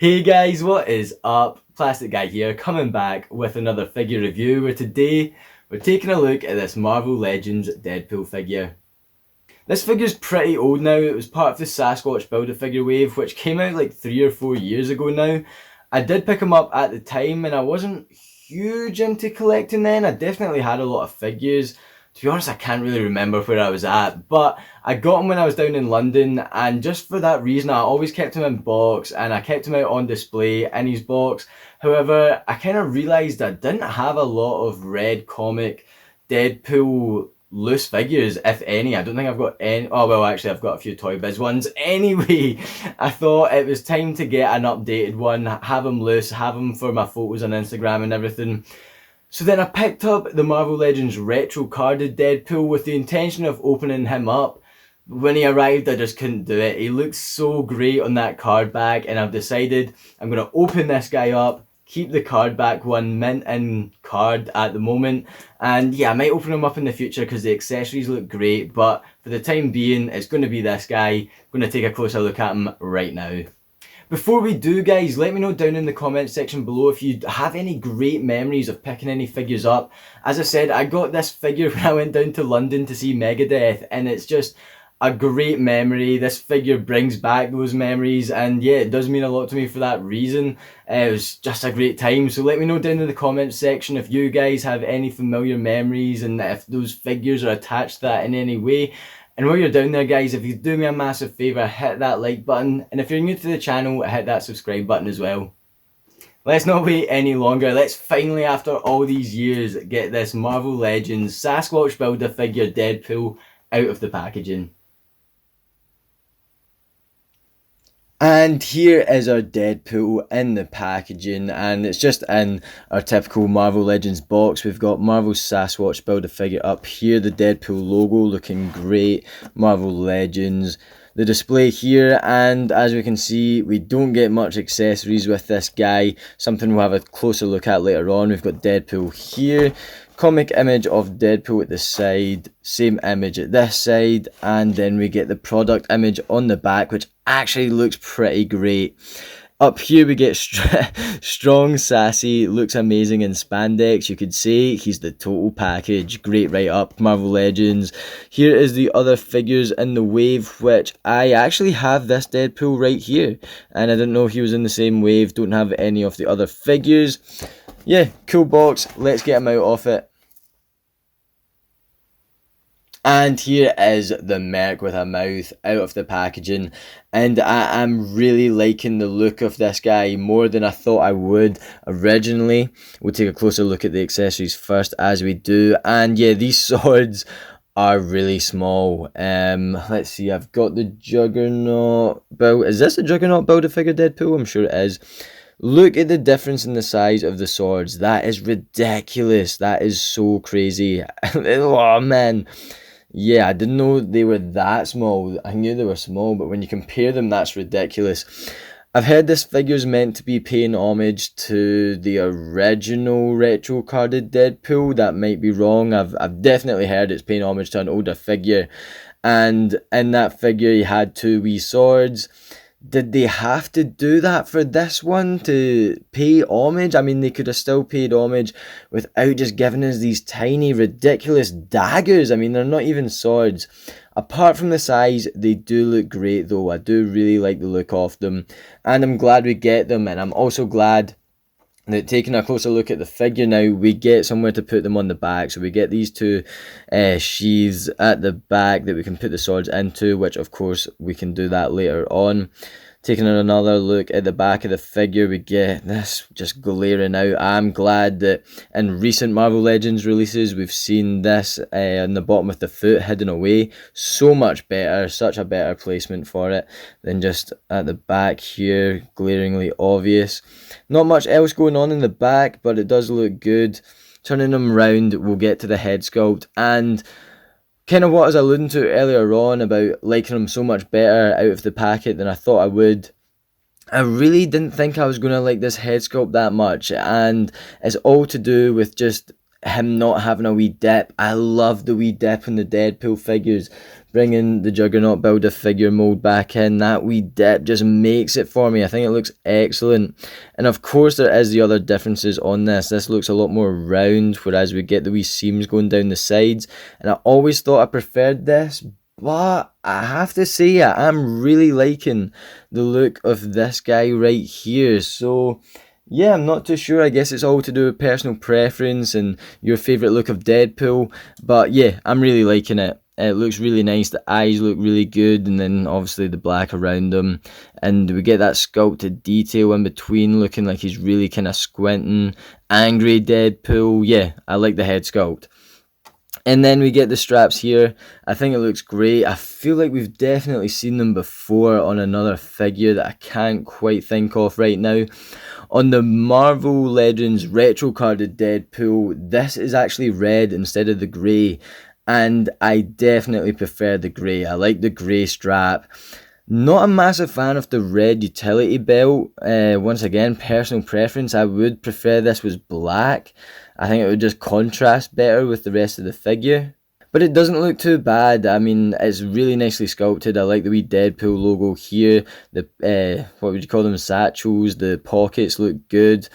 Hey guys, what is up? Plastic Guy here, coming back with another figure review, where today we're taking a look at this Marvel Legends Deadpool figure. This figure's pretty old now. It was part of the Sasquatch Build-A-Figure wave, which came out like 3 or 4 years ago now. I did pick him up at the time and I wasn't huge into collecting then. I definitely had a lot of figures. To be honest, I can't really remember where I was at, but I got him when I was down in London, and just for that reason I always kept him in box and I kept him out on display in his box. However, I kind of realised I didn't have a lot of red comic Deadpool loose figures, if any. I don't think I've got any. Oh well, actually I've got a few Toy Biz ones. Anyway, I thought it was time to get an updated one, have them loose, have them for my photos on Instagram and everything. So then I picked up the Marvel Legends retro carded Deadpool with the intention of opening him up. When he arrived, I just couldn't do it. He looks so great on that card back, and I've decided I'm going to open this guy up, keep the card back one mint in card at the moment, and yeah, I might open him up in the future because the accessories look great, but for the time being, it's going to be this guy. I'm going to take a closer look at him right now. Before we do, guys, let me know down in the comment section below if you have any great memories of picking any figures up. As I said, I got this figure when I went down to London to see Megadeth, and it's just a great memory. This figure brings back those memories, and yeah, it does mean a lot to me for that reason. It was just a great time, so let me know down in the comment section if you guys have any familiar memories and if those figures are attached to that in any way. And while you're down there, guys, if you do me a massive favour, hit that like button, and if you're new to the channel, hit that subscribe button as well. Let's not wait any longer. Let's finally, after all these years, get this Marvel Legends Sasquatch Build-A-Figure Deadpool out of the packaging. And here is our Deadpool in the packaging, and it's just in our typical Marvel Legends box. We've got Marvel Sasquatch Build-A-Figure up here, the Deadpool logo looking great, Marvel Legends, the display here, and as we can see, we don't get much accessories with this guy, something we'll have a closer look at later on. We've got Deadpool here, comic image of Deadpool at the side, same image at this side, and then we get the product image on the back, which actually looks pretty great. Up here we get strong, sassy, looks amazing in spandex. You could say he's the total package. Great write up, Marvel Legends. Here is the other figures in the wave, which I actually have this Deadpool right here, and I didn't know he was in the same wave. Don't have any of the other figures. Yeah, cool box. Let's get him out of it. And here is the Merc with a mouth out of the packaging, and I am really liking the look of this guy more than I thought I would originally. We'll take a closer look at the accessories first as we do, and yeah, these swords are really small. Let's see, I've got the Juggernaut build. Is this a Juggernaut Build-A-Figure Deadpool? I'm sure it is. Look at the difference in the size of the swords. That is ridiculous. That is so crazy. Oh man. Yeah, I didn't know they were that small. I knew they were small, but when you compare them, that's ridiculous. I've heard this figure's meant to be paying homage to the original retro carded Deadpool. That might be wrong. I've definitely heard it's paying homage to an older figure. And in that figure, he had two wee swords. Did they have to do that for this one to pay homage? I mean, they could have still paid homage without just giving us these tiny, ridiculous daggers. I mean, they're not even swords. Apart from the size, they do look great though. I do really like the look of them, and I'm glad we get them, and I'm also glad that taking a closer look at the figure now, we get somewhere to put them on the back. So we get these two sheaths at the back that we can put the swords into, which of course we can do that later on. Taking another look at the back of the figure, we get this just glaring out. I'm glad that in recent Marvel Legends releases, we've seen this on the bottom with the foot hidden away. So much better, such a better placement for it than just at the back here, glaringly obvious. Not much else going on in the back, but it does look good. Turning them around, we'll get to the head sculpt, and kind of what I was alluding to earlier on about liking them so much better out of the packet than I thought I would. I really didn't think I was going to like this head sculpt that much, and it's all to do with just him not having a wee dip. I love the wee dip in the Deadpool figures, bringing the Juggernaut Build-A-Figure mold back in. That wee dip just makes it for me. I think it looks excellent. And of course there is the other differences on this. This looks a lot more round, whereas we get the wee seams going down the sides. And I always thought I preferred this, but I have to say I'm really liking the look of this guy right here. So yeah, I'm not too sure. I guess it's all to do with personal preference and your favourite look of Deadpool. But yeah, I'm really liking it. It looks really nice. The eyes look really good, and then obviously the black around them. And we get that sculpted detail in between, looking like he's really kind of squinting. Angry Deadpool. Yeah, I like the head sculpt. And then we get the straps here. I think it looks great. I feel like we've definitely seen them before on another figure that I can't quite think of right now. On the Marvel Legends retro carded Deadpool, this is actually red instead of the grey. And I definitely prefer the grey. I like the grey strap. Not a massive fan of the red utility belt. Once again, personal preference. I would prefer this was black. I think it would just contrast better with the rest of the figure. But it doesn't look too bad. I mean, it's really nicely sculpted. I like the wee Deadpool logo here. The what would you call them? Satchels. The pockets look good.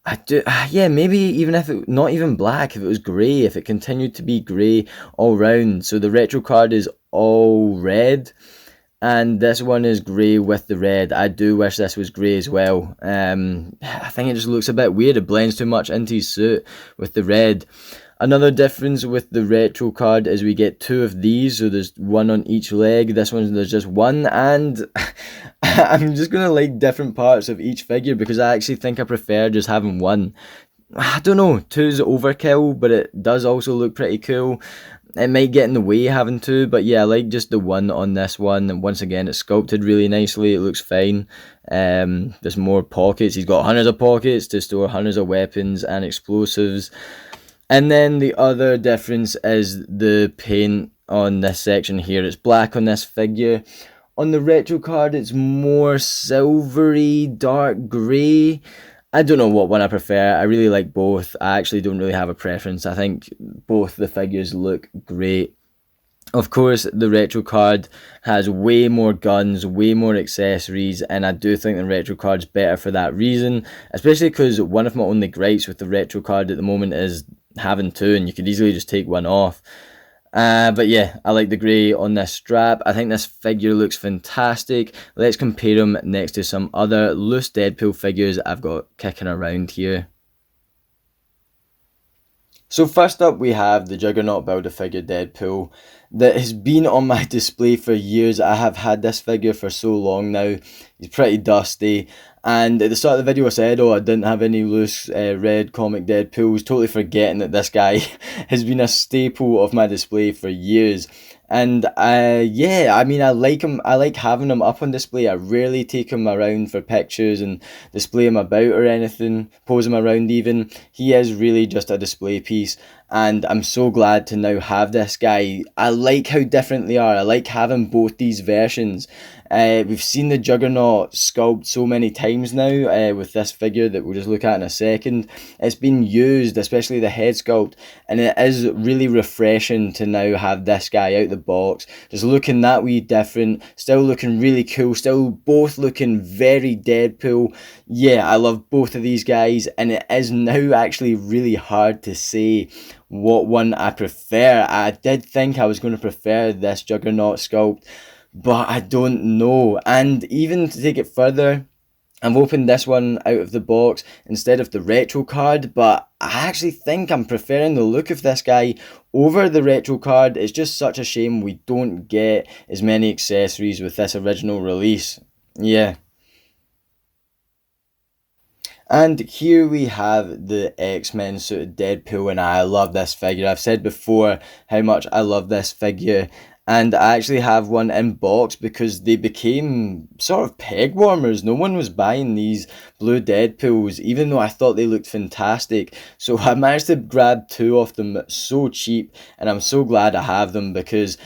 I do, yeah, maybe even if it, not even black, if it was grey, if it continued to be grey all round. So the retro card is all red, and this one is grey with the red. I do wish this was grey as well. I think it just looks a bit weird. It blends too much into his suit with the red. Another difference with the retro card is we get two of these, so there's one on each leg. This one there's just one, and I'm just gonna like different parts of each figure because I actually think I prefer just having one. I don't know, two's overkill, but it does also look pretty cool. It might get in the way having two, but yeah, I like just the one on this one. And once again, it's sculpted really nicely. It looks fine. There's more pockets. He's got hundreds of pockets to store hundreds of weapons and explosives. And then the other difference is the paint on this section here. It's black on this figure. On the retro card, it's more silvery, dark grey. I don't know what one I prefer. I really like both. I actually don't really have a preference. I think both the figures look great. Of course, the retro card has way more guns, way more accessories, and I do think the retro card's better for that reason, especially because one of my only gripes with the retro card at the moment is having two, and you could easily just take one off. But yeah, I like the grey on this strap. I think this figure looks fantastic. Let's compare him next to some other loose Deadpool figures I've got kicking around here. So first up we have the Juggernaut Build-A-Figure Deadpool that has been on my display for years. I have had this figure for so long now. He's pretty dusty. And at the start of the video I said, oh, I didn't have any loose red comic Deadpools, totally forgetting that this guy has been a staple of my display for years. And yeah, I mean, I like him. I like having him up on display. I rarely take him around for pictures and display him about or anything, pose him around even. He is really just a display piece, and I'm so glad to now have this guy. I like how different they are. I like having both these versions. We've seen the Juggernaut sculpt so many times now with this figure that we'll just look at in a second. It's been used, especially the head sculpt, and it is really refreshing to now have this guy out the box, just looking that wee different, still looking really cool, still both looking very Deadpool. Yeah, I love both of these guys, and it is now actually really hard to say what one I prefer. I did think I was going to prefer this Juggernaut sculpt, but I don't know. And even to take it further, I've opened this one out of the box instead of the retro card, but I actually think I'm preferring the look of this guy over the retro card. It's just such a shame we don't get as many accessories with this original release. Yeah. And here we have the X-Men suited Deadpool, and I love this figure. I've said before how much I love this figure. And I actually have one in box because they became sort of peg warmers. No one was buying these blue Deadpools, even though I thought they looked fantastic. So I managed to grab two of them so cheap, and I'm so glad I have them because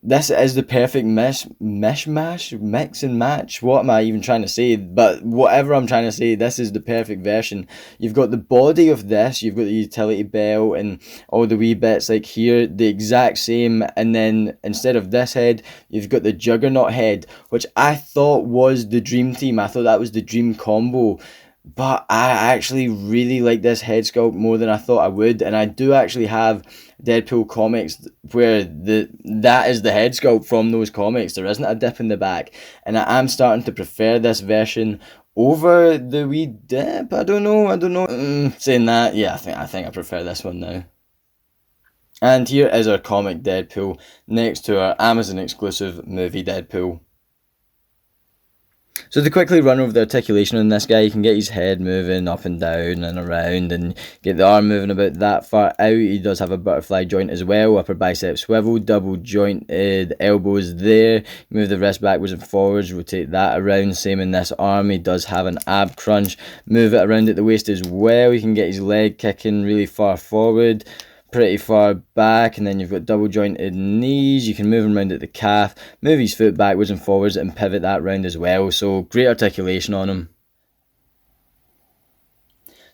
this is the perfect mix and match. What am I even trying to say? But whatever I'm trying to say, this is the perfect version. You've got the body of this, you've got the utility belt and all the wee bits like here, the exact same, and then instead of this head, you've got the Juggernaut head, which I thought was the dream team. I thought that was the dream combo. But I actually really like this head sculpt more than I thought I would, and I do actually have Deadpool comics where that is the head sculpt from those comics. There isn't a dip in the back, and I am starting to prefer this version over the wee dip. I don't know. Saying that, yeah, I think I prefer this one now. And here is our comic Deadpool next to our Amazon exclusive movie Deadpool. So to quickly run over the articulation on this guy, you can get his head moving up and down and around and get the arm moving about that far out. He does have a butterfly joint as well, upper bicep swivel, double jointed elbows there. Move the wrist backwards and forwards, rotate that around. Same in this arm, he does have an ab crunch. Move it around at the waist as well. You can get his leg kicking really far forward, pretty far back, and then you've got double jointed knees. You can move him around at the calf, move his foot backwards and forwards and pivot that round as well. So great articulation on him.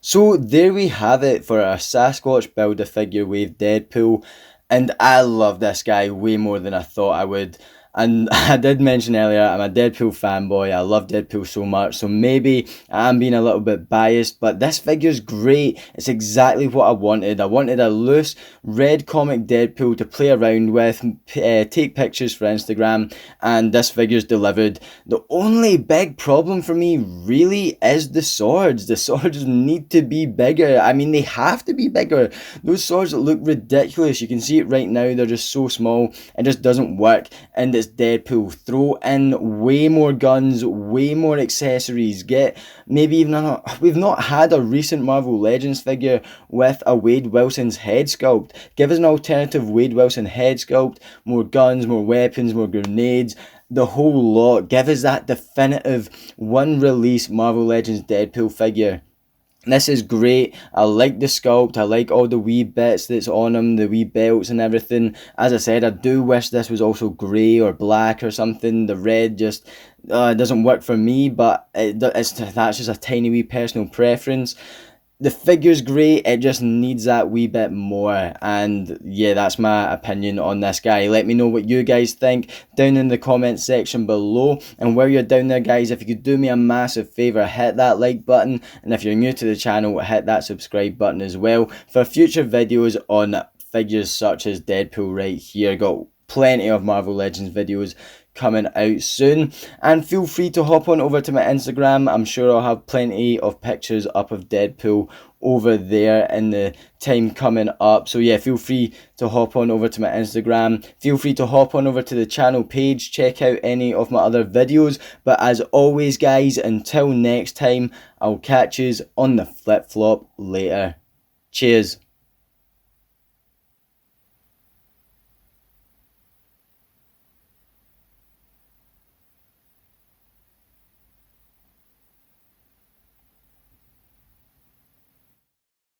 So there we have it for our Sasquatch Build-A-Figure Wave Deadpool, and I love this guy way more than I thought I would. And I did mention earlier, I'm a Deadpool fanboy. I love Deadpool so much, so maybe I'm being a little bit biased, but this figure's great. It's exactly what I wanted. I wanted a loose red comic Deadpool to play around with, take pictures for Instagram, and this figure's delivered. The only big problem for me really is the swords. The swords need to be bigger. I mean, they have to be bigger. Those swords look ridiculous. You can see it right now. They're just so small. It just doesn't work. And it's Deadpool. Throw in way more guns, way more accessories. Get maybe even we've not had a recent Marvel Legends figure with a Wade Wilson's head sculpt. Give us an alternative Wade Wilson head sculpt, more guns, more weapons, more grenades, the whole lot. Give us that definitive one release Marvel Legends Deadpool figure. This is great. I like the sculpt. I like all the wee bits that's on him, the wee belts and everything. As I said, I do wish this was also grey or black or something. The red just it doesn't work for me, but that's just a tiny wee personal preference. The figure's great, it just needs that wee bit more, and yeah, that's my opinion on this guy. Let me know what you guys think down in the comment section below, and while you're down there guys, if you could do me a massive favour, hit that like button, and if you're new to the channel, hit that subscribe button as well for future videos on figures such as Deadpool right here. Got plenty of Marvel Legends videos coming out soon, and feel free to hop on over to my Instagram. I'm sure I'll have plenty of pictures up of Deadpool over there in the time coming up. So yeah, feel free to hop on over to my Instagram. Feel free to hop on over to the channel page, check out any of my other videos. But as always guys, until next time, I'll catch yous on the flip flop later. Cheers.